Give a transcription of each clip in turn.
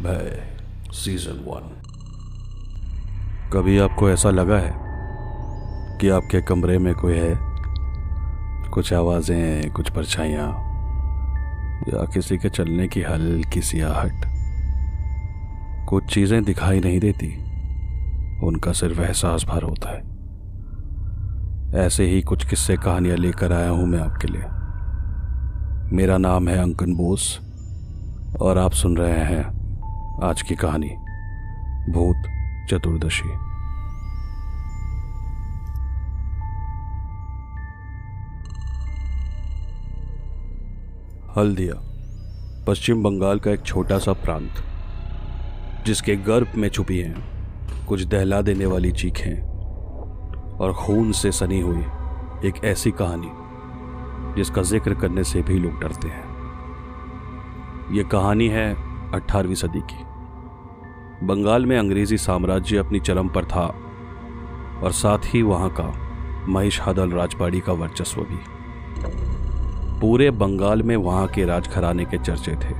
भय सीजन 1। कभी आपको ऐसा लगा है कि आपके कमरे में कोई है? कुछ आवाज़ें, कुछ परछाइयाँ या किसी के चलने की हल्की सी आहट। कुछ चीज़ें दिखाई नहीं देती, उनका सिर्फ एहसास भर होता है। ऐसे ही कुछ किस्से कहानियाँ लेकर आया हूँ मैं आपके लिए। मेरा नाम है अंकन बोस और आप सुन रहे हैं आज की कहानी भूत चतुर्दशी। हल्दिया पश्चिम बंगाल का एक छोटा सा प्रांत, जिसके गर्भ में छुपी हैं कुछ दहला देने वाली चीखें और खून से सनी हुई एक ऐसी कहानी जिसका जिक्र करने से भी लोग डरते हैं। ये कहानी है 18वीं सदी की। बंगाल में अंग्रेजी साम्राज्य अपनी चरम पर था और साथ ही वहां का महिषादल राजवाड़ी का वर्चस्व भी। पूरे बंगाल में वहां के राजघराने के चर्चे थे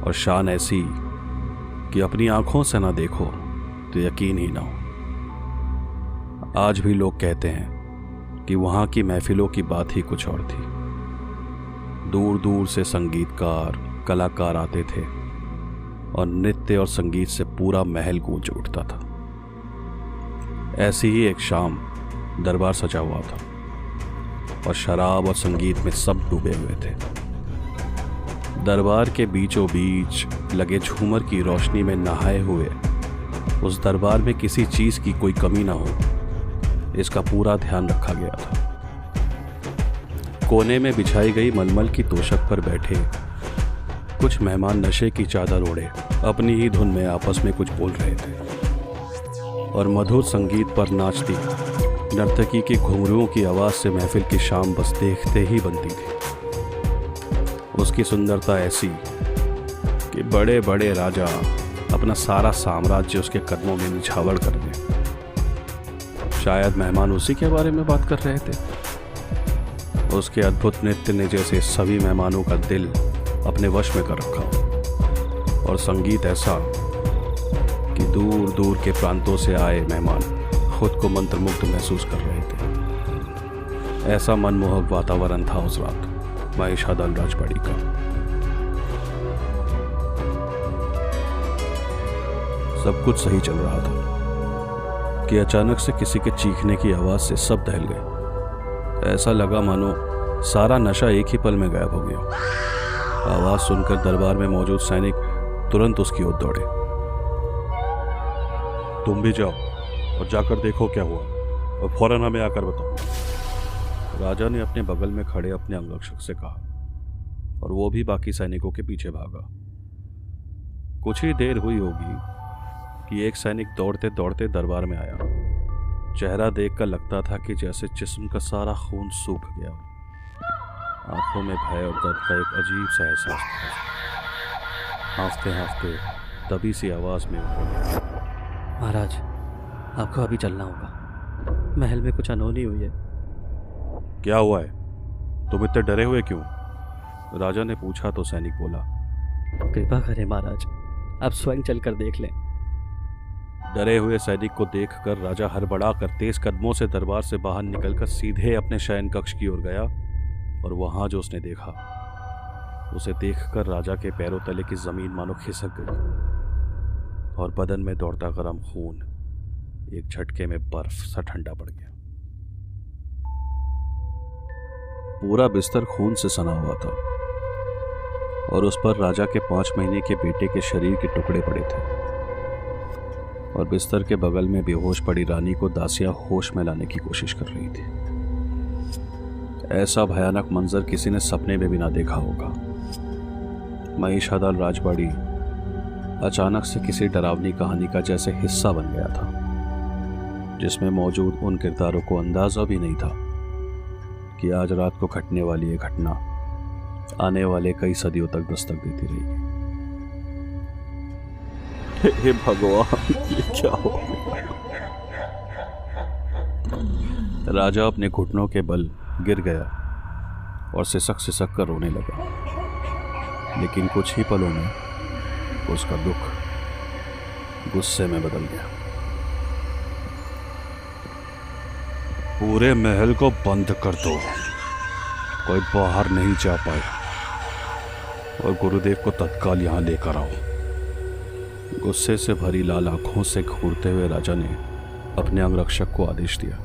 और शान ऐसी कि अपनी आंखों से ना देखो तो यकीन ही ना हो। आज भी लोग कहते हैं कि वहां की महफिलों की बात ही कुछ और थी। दूर दूर से संगीतकार, कलाकार आते थे और नृत्य और संगीत से पूरा महल गूंज उठता था। ऐसी ही एक शाम दरबार सजा हुआ था और शराब और संगीत में सब डूबे हुए थे। दरबार के बीचों बीच लगे झूमर की रोशनी में नहाए हुए उस दरबार में किसी चीज की कोई कमी ना हो, इसका पूरा ध्यान रखा गया था। कोने में बिछाई गई मलमल की तोशक पर बैठे कुछ मेहमान नशे की चादर ओढ़े अपनी ही धुन में आपस में कुछ बोल रहे थे और मधुर संगीत पर नाचती नर्तकी की घुंघरुओं की आवाज से महफिल की शाम बस देखते ही बनती थी। उसकी सुंदरता ऐसी कि बड़े बड़े राजा अपना सारा साम्राज्य उसके कदमों में निछावर कर दें। शायद मेहमान उसी के बारे में बात कर रहे थे। उसके अद्भुत नृत्य ने जैसे सभी मेहमानों का दिल अपने वश में कर रखा और संगीत ऐसा कि दूर दूर के प्रांतों से आए मेहमान खुद को मंत्रमुग्ध महसूस कर रहे थे। ऐसा मनमोहक वातावरण था उस रात महिषादल राजवाड़ी का। सब कुछ सही चल रहा था कि अचानक से किसी के चीखने की आवाज से सब दहल गए। ऐसा लगा मानो सारा नशा एक ही पल में गायब हो गया। आवाज सुनकर दरबार में मौजूद सैनिक तुरंत उसकी ओर दौड़े। तुम भी जाओ और जाकर देखो क्या हुआ और फौरन हमें आकर बताओ, राजा ने अपने बगल में खड़े अपने अंगरक्षक से कहा और वो भी बाकी सैनिकों के पीछे भागा। कुछ ही देर हुई होगी कि एक सैनिक दौड़ते दौड़ते दरबार में आया। चेहरा देखकर लगता था कि जैसे जिस्म का सारा खून सूख गया हो। आंखों में भय और दर्द का एक अजीब सा एहसास था। हाँफते हाँफते तभी सी आवाज में बोले, महाराज, आपको अभी चलना होगा। महल में कुछ अनहोनी हुई है। क्या हुआ है? तुम इतने डरे हुए क्यों? राजा ने पूछा तो सैनिक बोला, कृपा करें महाराज, आप स्वयं चलकर देख लें। डरे हुए सैनिक को देखकर राजा हड़बड़ाकर तेज कदमों से दरबार से बाहर निकलकर सीधे अपने शयन कक्ष की ओर गया और वहां जो उसने देखा, उसे देखकर राजा के पैरों तले की जमीन मानो खिसक गई और बदन में दौड़ता गर्म खून एक झटके में बर्फ सा ठंडा पड़ गया। पूरा बिस्तर खून से सना हुआ था और उस पर राजा के 5 महीने के बेटे के शरीर के टुकड़े पड़े थे और बिस्तर के बगल में बेहोश पड़ी रानी को दासियां होश में लाने की कोशिश कर रही थी। ऐसा भयानक मंजर किसी ने सपने में भी ना देखा होगा। महिषादल राजवाड़ी अचानक से किसी डरावनी कहानी का जैसे हिस्सा बन गया था, जिसमें मौजूद उन किरदारों को अंदाजा भी नहीं था कि आज रात को घटने वाली ये घटना आने वाले कई सदियों तक दस्तक देती रहेगी। हे भगवान, ये क्या हो गया? राजा अपने घुटनों के बल गिर गया और सिसक सिसक कर रोने लगा। लेकिन कुछ ही पलों में उसका दुख गुस्से में बदल गया। पूरे महल को बंद कर दो, कोई बाहर नहीं जा पाए, और गुरुदेव को तत्काल यहां लेकर आओ। गुस्से से भरी लाल आंखों से घूरते हुए राजा ने अपने अंगरक्षक को आदेश दिया।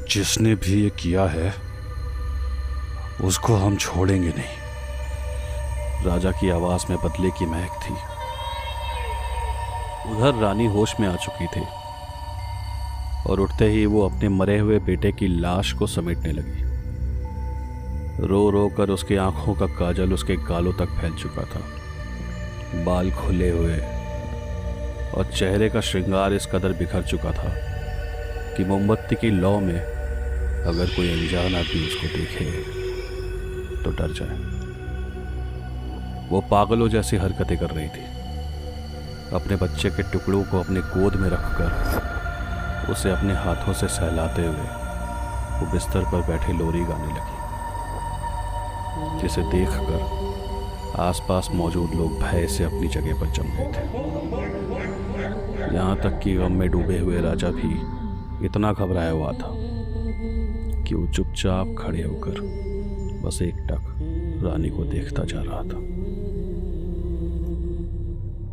जिसने भी ये किया है उसको हम छोड़ेंगे नहीं। राजा की आवाज में बदले की महक थी। उधर रानी होश में आ चुकी थी और उठते ही वो अपने मरे हुए बेटे की लाश को समेटने लगी। रो रो कर उसकी आंखों का काजल उसके गालों तक फैल चुका था। बाल खुले हुए और चेहरे का श्रृंगार इस कदर बिखर चुका था कि मोमबत्ती की लौ में अगर कोई अनजान आदमी उसको देखे तो डर जाए। वो पागलों जैसी हरकतें कर रही थी। अपने बच्चे के टुकड़ों को अपने गोद में रखकर उसे अपने हाथों से सहलाते हुए वो बिस्तर पर बैठे लोरी गाने लगी, जिसे देखकर आसपास मौजूद लोग भय से अपनी जगह पर जम गए थे। यहाँ तक कि गम में डूबे हुए राजा भी इतना घबराया हुआ था कि वो चुपचाप खड़े होकर बस एकटक रानी को देखता जा रहा था।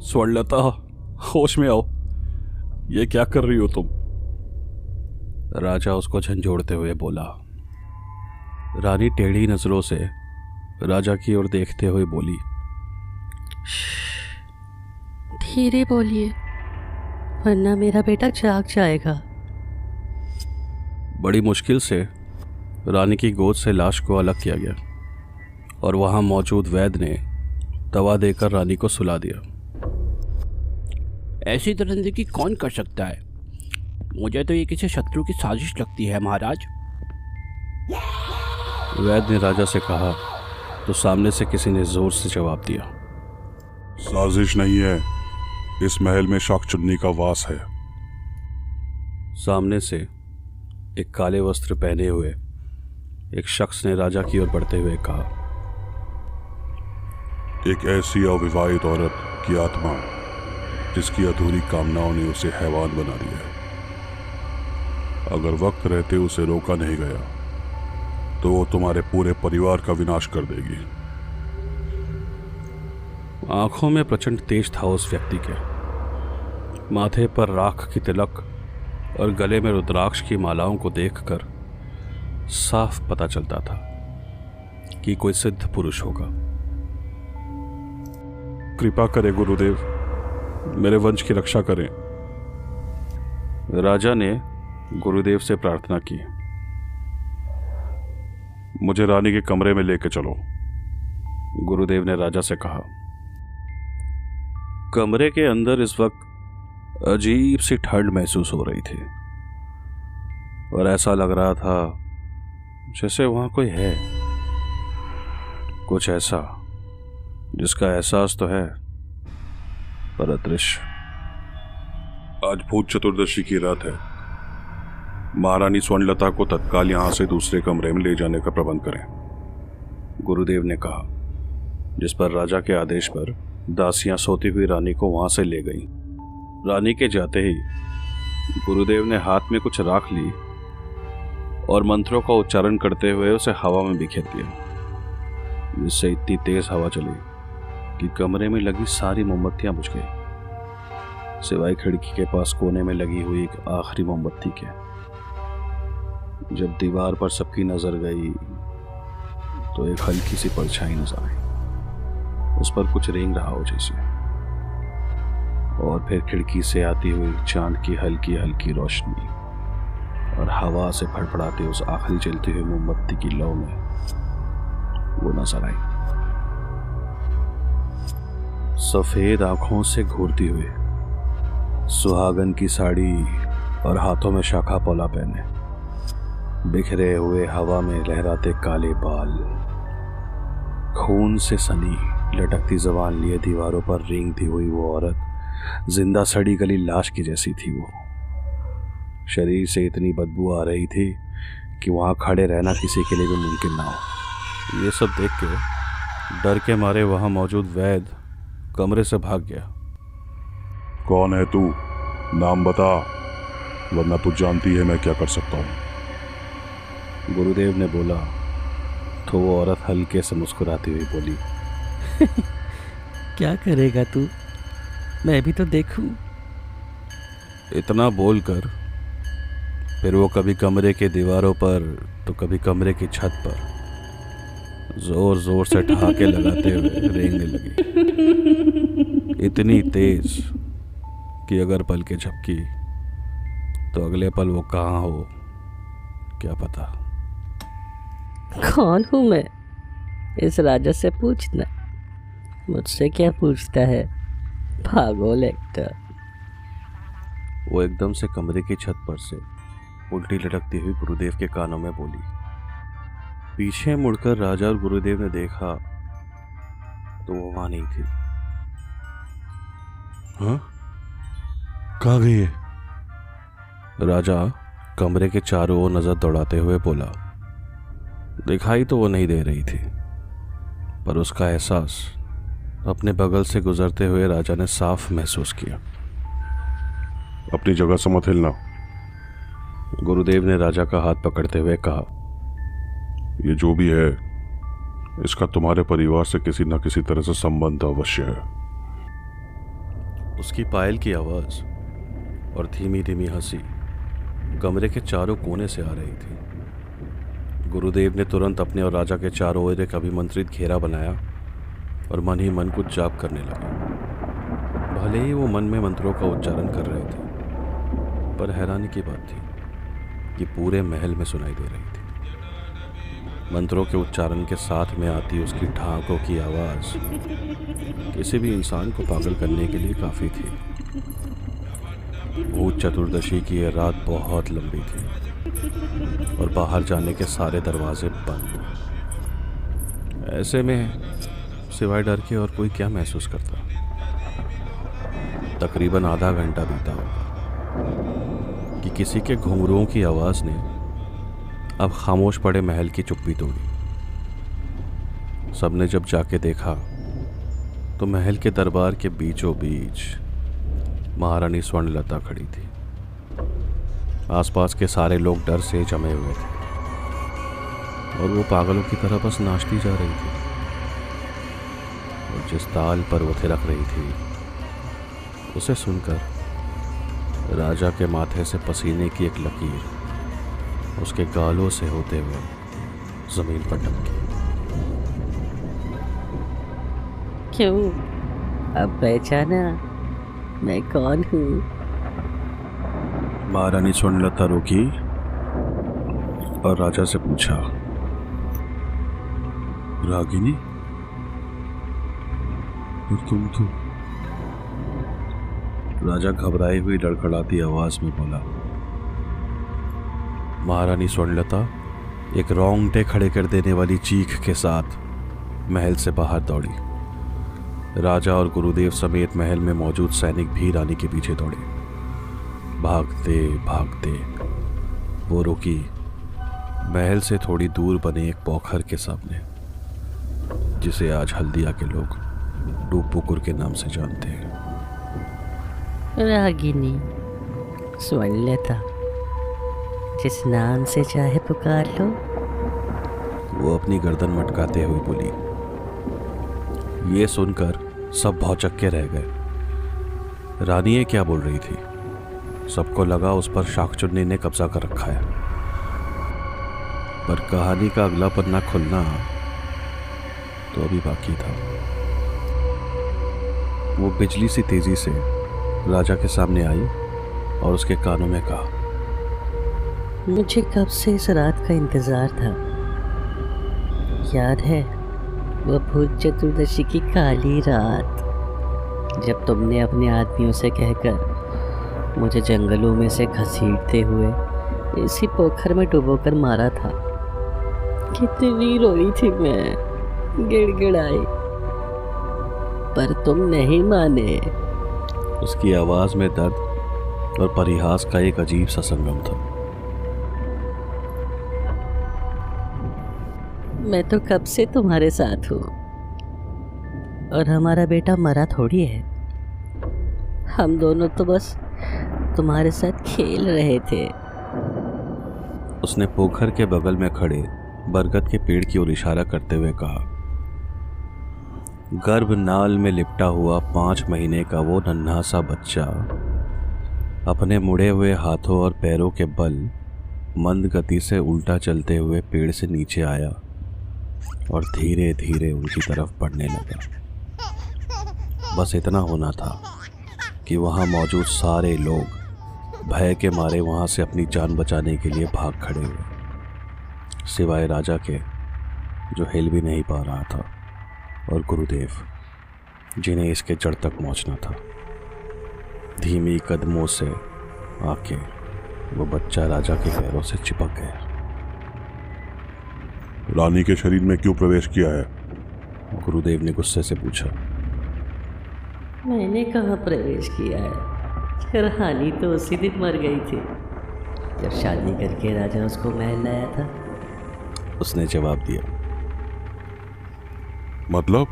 स्वर्णलता, होश में आओ, ये क्या कर रही हो तुम? राजा उसको झंझोड़ते हुए बोला। रानी टेढ़ी नजरों से राजा की ओर देखते हुए बोली, धीरे बोलिए वरना मेरा बेटा जाग जाएगा। बड़ी मुश्किल से रानी की गोद से लाश को अलग किया गया और वहां मौजूद वैद्य ने दवा देकर रानी को सुला दिया। ऐसी दरिंदगी कौन कर सकता है? मुझे तो ये किसी शत्रु की साजिश लगती है महाराज। वैद्य ने राजा से कहा तो सामने से किसी ने जोर से जवाब दिया, साजिश नहीं है, इस महल में शाकचुन्नी का वास है। सामने से एक काले वस्त्र पहने हुए एक शख्स ने राजा की ओर बढ़ते हुए कहा, एक ऐसी अविवाहित औरत की आत्मा जिसकी अधूरी कामनाओं ने उसे हैवान बना दिया है। अगर वक्त रहते उसे रोका नहीं गया तो वो तुम्हारे पूरे परिवार का विनाश कर देगी। आंखों में प्रचंड तेज था उस व्यक्ति के। माथे पर राख की तिलक और गले में रुद्राक्ष की मालाओं को देखकर साफ पता चलता था कि कोई सिद्ध पुरुष होगा। कृपा करें गुरुदेव, मेरे वंश की रक्षा करें। राजा ने गुरुदेव से प्रार्थना की। मुझे रानी के कमरे में लेके चलो। गुरुदेव ने राजा से कहा। कमरे के अंदर इस वक्त अजीब सी ठंड महसूस हो रही थी और ऐसा लग रहा था जैसे वहां कोई है, कुछ ऐसा जिसका एहसास तो है पर अदृश्य। आज भूत चतुर्दशी की रात है। महारानी स्वर्णलता को तत्काल यहां से दूसरे कमरे में ले जाने का प्रबंध करें, गुरुदेव ने कहा, जिस पर राजा के आदेश पर दासियां सोती हुई रानी को वहां से ले गई। रानी के जाते ही गुरुदेव ने हाथ में कुछ राख ली और मंत्रों का उच्चारण करते हुए उसे हवा में बिखेर दिया, जिससे इतनी तेज हवा चली कि कमरे में लगी सारी मोमबत्तियां बुझ गई, सिवाय खिड़की के पास कोने में लगी हुई एक आखिरी मोमबत्ती के। जब दीवार पर सबकी नजर गई तो एक हल्की सी परछाई नजर आई, उस पर कुछ रेंग रहा हो जैसे, और फिर खिड़की से आती हुई चांद की हल्की हल्की रोशनी और हवा से फड़फड़ाती उस आखिरी जलती हुई मोमबत्ती की लौ में वो नजर आई। सफेद आंखों से घूरती हुई, सुहागन की साड़ी और हाथों में शाखा पौला पहने, बिखरे हुए हवा में लहराते काले बाल, खून से सनी लटकती जबान लिए दीवारों पर रेंगती हुई वो औरत जिंदा सड़ी गली लाश की जैसी थी। वो शरीर से इतनी बदबू आ रही थी कि वहां खड़े रहना किसी के लिए भी मुमकिन ना हो। ये सब देख के डर के मारे वहां मौजूद वैद्य कमरे से भाग गया। कौन है तू? नाम बता, वरना तू जानती है मैं क्या कर सकता हूँ। गुरुदेव ने बोला तो वो औरत हल्के से मुस्कुराती हुई बोली, क्या करेगा तू? मैं भी तो देखूं। इतना बोलकर फिर वो कभी कमरे के दीवारों पर तो कभी कमरे की छत पर जोर जोर से ठहाके लगाते हुए रेंगने लगी, इतनी तेज कि अगर पल के झपकी तो अगले पल वो कहाँ हो क्या पता। कौन हूँ मैं? इस राजा से पूछना, मुझसे क्या पूछता है? पागल एक्टर। वो एकदम से कमरे की छत पर से उल्टी लटकती हुई गुरुदेव के कानों में बोली। पीछे मुड़कर राजा और गुरुदेव ने देखा तो वो वहां नहीं थी। हाँ, कहाँ गई है? राजा कमरे के चारों ओर नजर दौड़ाते हुए बोला। दिखाई तो वो नहीं दे रही थी, पर उसका एहसास अपने बगल से गुजरते हुए राजा ने साफ महसूस किया। अपनी जगह से मत हिलना। गुरुदेव ने राजा का हाथ पकड़ते हुए कहा। ये जो भी है, इसका तुम्हारे परिवार से किसी न किसी तरह से संबंध अवश्य है। उसकी पायल की आवाज और धीमी धीमी हंसी कमरे के चारों कोने से आ रही थी। गुरुदेव ने तुरंत अपने और राजा के चारों ओर एक अभिमंत्रित घेरा बनाया और मन ही मन कुछ जाप करने लगे। भले ही वो मन में मंत्रों का उच्चारण कर रहे थे, पर हैरानी की बात थी कि पूरे महल में सुनाई दे रही थी। मंत्रों के उच्चारण के साथ में आती उसकी ठहाकों की आवाज किसी भी इंसान को पागल करने के लिए काफी थी। भूत चतुर्दशी की यह रात बहुत लंबी थी और बाहर जाने के सारे दरवाजे बंद। ऐसे में सिवाय डर के और कोई क्या महसूस करता। तकरीबन आधा घंटा बीता होगा कि किसी के घुंघरुओं की आवाज ने अब खामोश पड़े महल की चुप्पी तोड़ी। सबने जब जाके देखा तो महल के दरबार के बीचों बीच महारानी स्वर्णलता खड़ी थी। आसपास के सारे लोग डर से जमे हुए थे और वो पागलों की तरह बस नाचती जा रही थी। और जिस ताल पर वो थिरक रही थी उसे सुनकर राजा के माथे से पसीने की एक लकीर उसके गालों से होते हुए जमीन पर टपकी। क्यों? अब पहचाना मैं कौन हूँ? महारानी स्वर्णलता रुकी और राजा से पूछा, रागिनी, और तुम तो? राजा घबराई हुई लड़खड़ाती आवाज में बोला। महारानी स्वर्णलता एक रोंगटे खड़े कर देने वाली चीख के साथ महल से बाहर दौड़ी। राजा और गुरुदेव समेत महल में मौजूद सैनिक भी रानी के पीछे दौड़े। भागते भागते वो रुकी महल से थोड़ी दूर बने एक पोखर के सामने, जिसे आज हल्दिया के लोग डूबपुकुर के नाम से जानते हैं। रागिनी, स्वर्णलता, जिस नाम से चाहे पुकार लो। वो अपनी गर्दन मटकाते हुए बोली। ये सुनकर सब भौचक्के रह गए। रानी ये क्या बोल रही थी? सबको लगा उस पर शाकचुन्नी ने कब्जा कर रखा है। पर कहानी का अगला पन्ना खुलना तो अभी बाकी था। वो बिजली सी तेजी से राजा के सामने आई और उसके कानों में कहा, मुझे कब से इस रात का इंतजार था। याद है वो भूत चतुर्दशी की काली रात, जब तुमने अपने आदमियों से कहकर मुझे जंगलों में से घसीटते हुए इसी पोखर में डुबोकर मारा था। कितनी रोई थी मैं, गिड़गिड़ाई, पर तुम नहीं माने। उसकी आवाज में दर्द और परिहास का एक अजीब सा संगम था। मैं तो कब से तुम्हारे साथ हूँ। और हमारा बेटा मरा थोड़ी है। हम दोनों तो बस तुम्हारे साथ खेल रहे थे। उसने पोखर के बगल में खड़े बरगद के पेड़ की ओर इशारा करते हुए कहा। गर्भनाल में लिपटा हुआ 5 महीने का वो नन्हा सा बच्चा अपने मुड़े हुए हाथों और पैरों के बल मंद गति से उल्टा चलते हुए पेड़ से नीचे आया और धीरे धीरे उनकी तरफ बढ़ने लगा। बस इतना होना था कि वहाँ मौजूद सारे लोग भय के मारे वहाँ से अपनी जान बचाने के लिए भाग खड़े हुए, सिवाय राजा के जो हिल भी नहीं पा रहा था, और गुरुदेव जिन्हें इसके जड़ तक पहुँचना था। धीमी कदमों से आके वो बच्चा राजा के पैरों से चिपक गया। रानी के शरीर में क्यों प्रवेश किया है? गुरुदेव ने गुस्से से पूछा। मैंने कहाँ प्रवेश किया है? रानी तो उसी दिन मर गई थी जब शादी करके राजा उसको महल लाया था। उसने जवाब दिया। मतलब?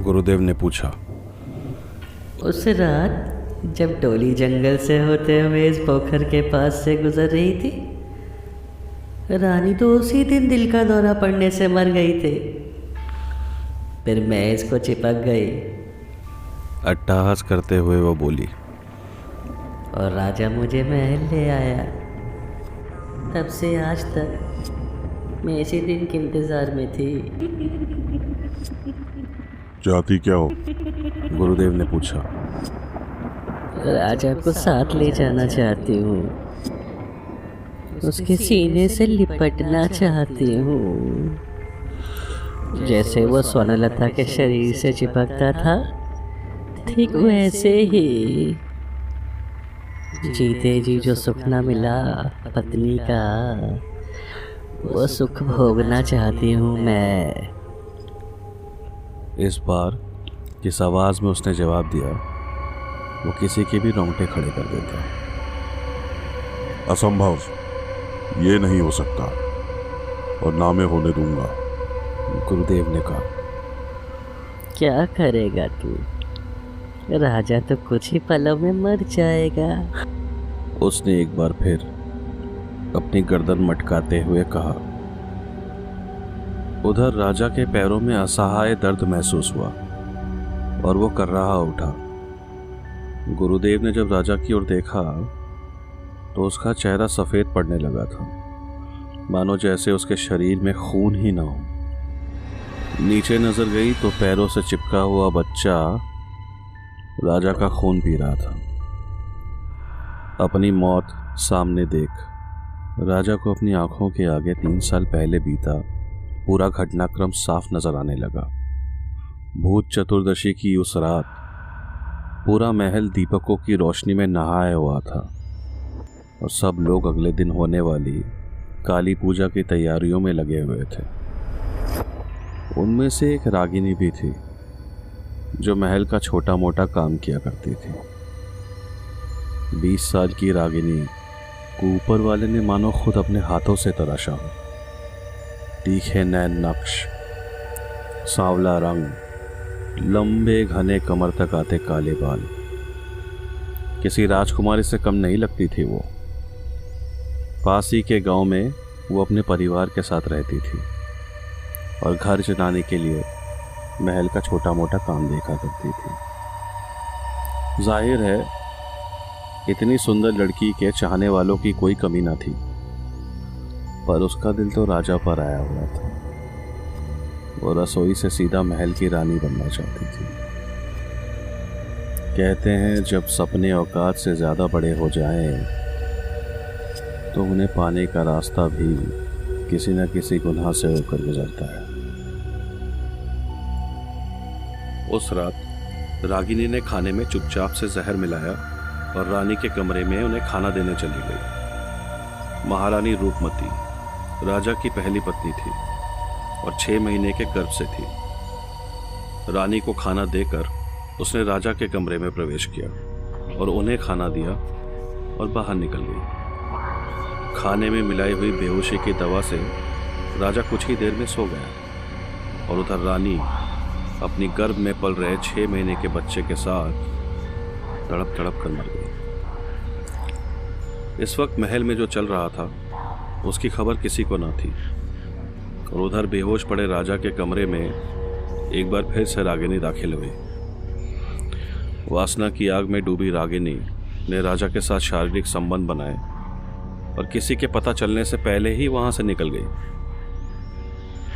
गुरुदेव ने पूछा। उस रात जब डोली जंगल से होते हुए इस पोखर के पास से गुजर रही थी, रानी तो उसी दिन दिल का दौरा पड़ने से मर गई थी। फिर मैं इसको चिपक गई अट्टहास करते हुए वो बोली। और राजा मुझे महल ले आया। तब से आज तक मैं इसी दिन के इंतजार में थी। चाहती क्या हो? गुरुदेव ने पूछा। राजा को साथ ले जाना चाहती हूँ, उसके सीने से लिपटना चाहती हूँ, जैसे वो स्वर्णलता के शरीर से चिपकता था, ठीक वैसे ही। जीते जी जो सुख न मिला पत्नी का, वो सुख भोगना चाहती हूँ मैं। इस बार जिस आवाज़ में उसने जवाब दिया वो किसी के भी रोंगटे खड़े कर देता। असंभव, ये नहीं हो सकता और ना मैं होने दूंगा, गुरुदेव ने कहा। क्या करेगा तू? राजा तो कुछ ही पलों में मर जाएगा। उसने एक बार फिर अपनी गर्दन मटकाते हुए कहा। उधर राजा के पैरों में असहाय दर्द महसूस हुआ और वो कर्राहा उठा। गुरुदेव ने जब राजा की ओर देखा तो उसका चेहरा सफ़ेद पड़ने लगा था, मानो जैसे उसके शरीर में खून ही ना हो। नीचे नजर गई तो पैरों से चिपका हुआ बच्चा राजा का खून पी रहा था। अपनी मौत सामने देख राजा को अपनी आंखों के आगे 3 साल पहले बीता पूरा घटनाक्रम साफ नजर आने लगा। भूत चतुर्दशी की उस रात पूरा महल दीपकों की रोशनी में नहाया हुआ था और सब लोग अगले दिन होने वाली काली पूजा की तैयारियों में लगे हुए थे। उनमें से एक रागिनी भी थी जो महल का छोटा मोटा काम किया करती थी। 20 साल की रागिनी को ऊपर वाले ने मानो खुद अपने हाथों से तराशा हो। तीखे नैन नक्श, सांवला रंग, लंबे घने कमर तक आते काले बाल, किसी राजकुमारी से कम नहीं लगती थी वो। पास ही के गांव में वो अपने परिवार के साथ रहती थी और घर चलाने के लिए महल का छोटा मोटा काम देखा करती थी। जाहिर है इतनी सुंदर लड़की के चाहने वालों की कोई कमी ना थी, पर उसका दिल तो राजा पर आया हुआ था। वो रसोई से सीधा महल की रानी बनना चाहती थी। कहते हैं जब सपने औकात से ज़्यादा बड़े हो जाएं तो उन्हें पाने का रास्ता भी किसी न किसी गुनाह से होकर गुजरता है। उस रात रागिनी ने खाने में चुपचाप से जहर मिलाया और रानी के कमरे में उन्हें खाना देने चली गई। महारानी रूपमती राजा की पहली पत्नी थी और 6 महीने के गर्भ से थी। रानी को खाना देकर उसने राजा के कमरे में प्रवेश किया और उन्हें खाना दिया और बाहर निकल गई। खाने में मिलाई हुई बेहोशी की दवा से राजा कुछ ही देर में सो गया और उधर रानी अपनी गर्भ में पल रहे 6 महीने के बच्चे के साथ तड़प तड़प कर मर गई। इस वक्त महल में जो चल रहा था उसकी खबर किसी को ना थी, और उधर बेहोश पड़े राजा के कमरे में एक बार फिर से रागिनी दाखिल हुई। वासना की आग में डूबी रागिनी ने राजा के साथ शारीरिक संबंध बनाए और किसी के पता चलने से पहले ही वहां से निकल गई।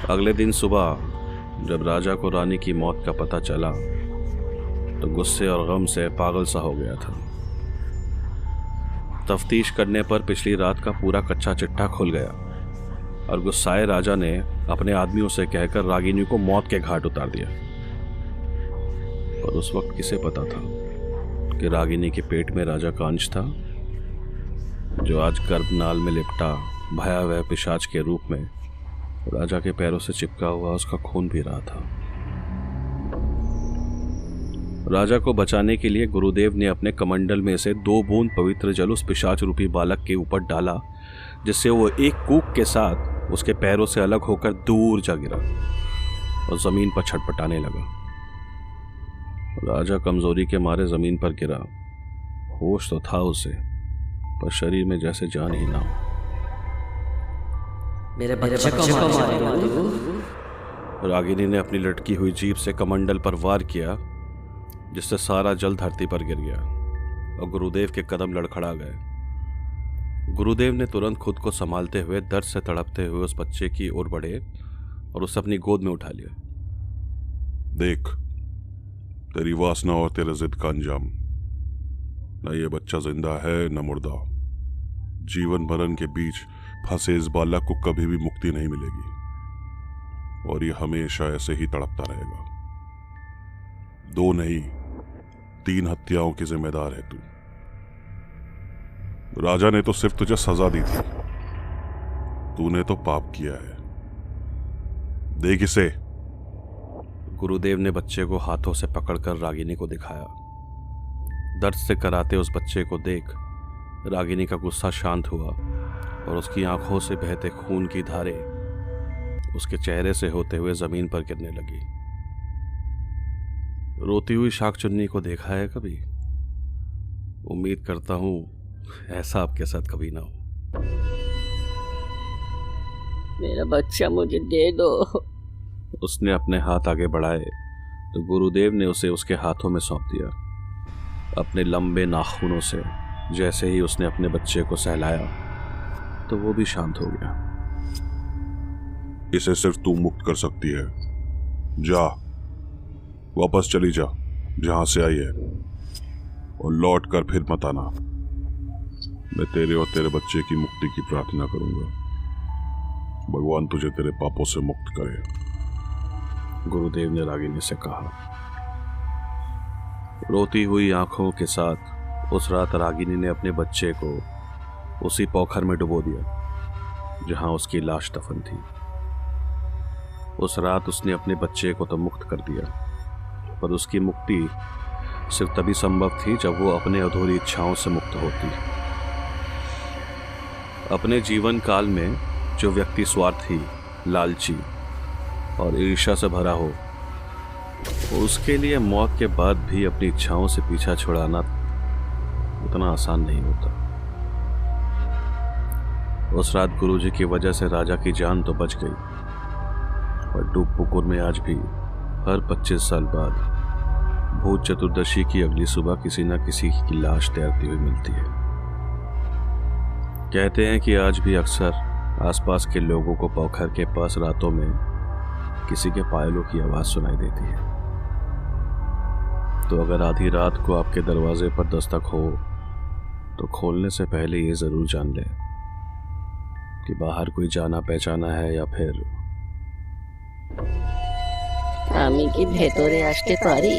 अगले दिन सुबह जब राजा को रानी की मौत का पता चला तो गुस्से और गम से पागल सा हो गया था। तफ्तीश करने पर पिछली रात का पूरा कच्चा चिट्ठा खुल गया और गुस्साए राजा ने अपने आदमियों से कहकर रागिनी को मौत के घाट उतार दिया। और उस वक्त किसे पता था कि रागिनी के पेट में राजा का अंश था, जो आज गर्भनाल में लिपटा भयावह पिशाच के रूप में राजा के पैरों से चिपका हुआ उसका खून पी रहा था। राजा को बचाने के लिए गुरुदेव ने अपने कमंडल में से 2 बूंद पवित्र जल उस पिशाच रूपी बालक के ऊपर डाला, जिससे वो एक कूक के साथ उसके पैरों से अलग होकर दूर जा गिरा और जमीन पर छटपटाने लगा। राजा कमजोरी के मारे जमीन पर गिरा। होश तो था उसे, पर शरीर में जैसे जान ही ना हो। मेरे बच्चे को मारेगा तू? रागिनी ने अपनी लटकी हुई जीभ से कमंडल पर वार किया, जिससे सारा जल धरती पर गिर गया और गुरुदेव के कदम लड़खड़ा गए। गुरुदेव ने तुरंत खुद को संभालते हुए दर्द से तड़पते हुए उस बच्चे की ओर बढ़े और उसे अपनी गोद में उठा लिया। देख, तेरी वासना और तेरे जिद का अंजाम। न ये बच्चा जिंदा है न मुर्दा। जीवन मरण के बीच फंसे इस बालक को कभी भी मुक्ति नहीं मिलेगी और ये हमेशा ऐसे ही तड़पता रहेगा। 2 नहीं 3 हत्याओं की जिम्मेदार है तू। राजा ने तो सिर्फ तुझे सजा दी थी, तूने तो पाप किया है। देख इसे। गुरुदेव ने बच्चे को हाथों से पकड़कर रागिनी को दिखाया। दर्द से कराते उस बच्चे को देख रागिनी का गुस्सा शांत हुआ और उसकी आंखों से बहते खून की धारें उसके चेहरे से होते हुए जमीन पर गिरने लगी। रोती हुई शाकचुन्नी को देखा है कभी? उम्मीद करता हूं ऐसा आपके साथ कभी ना हो। मेरा बच्चा मुझे दे दो। उसने अपने हाथ आगे बढ़ाए तो गुरुदेव ने उसे उसके हाथों में सौंप दिया। अपने लंबे नाखूनों से जैसे ही उसने अपने बच्चे को सहलाया तो वो भी शांत हो गया। इसे सिर्फ तू मुक्त कर सकती है। जा, वापस चली जा जहां से आई है और लौट कर फिर मत आना। मैं तेरे और तेरे बच्चे की मुक्ति की प्रार्थना करूंगा। भगवान तुझे तेरे पापों से मुक्त करे, गुरुदेव ने रागिनी से कहा। रोती हुई आंखों के साथ उस रात रागिनी ने अपने बच्चे को उसी पोखर में डुबो दिया जहां उसकी लाश दफन थी। उस रात उसने अपने बच्चे को तो मुक्त कर दिया, पर उसकी मुक्ति सिर्फ तभी संभव थी जब वो अपने अधूरी इच्छाओं से मुक्त होती। अपने जीवन काल में जो व्यक्ति स्वार्थी, लालची और ईर्ष्या से भरा हो, उसके लिए मौत के बाद भी अपनी इच्छाओं से पीछा छुड़ाना उतना आसान नहीं होता। उस रात गुरुजी की वजह से राजा की जान तो बच गई, पर डूबपुकुर में आज भी हर 25 साल बाद भूत चतुर्दशी की अगली सुबह किसी न किसी की लाश तैरती हुई मिलती है। कहते हैं कि आज भी अक्सर आसपास के लोगों को पोखर के पास रातों में किसी के पायलों की आवाज सुनाई देती है। तो अगर आधी रात को आपके दरवाजे पर दस्तक हो तो खोलने से पहले ये जरूर जान लें कि बाहर कोई जाना पहचाना है या फिर আমি কি ভেতরে আসতে পারি?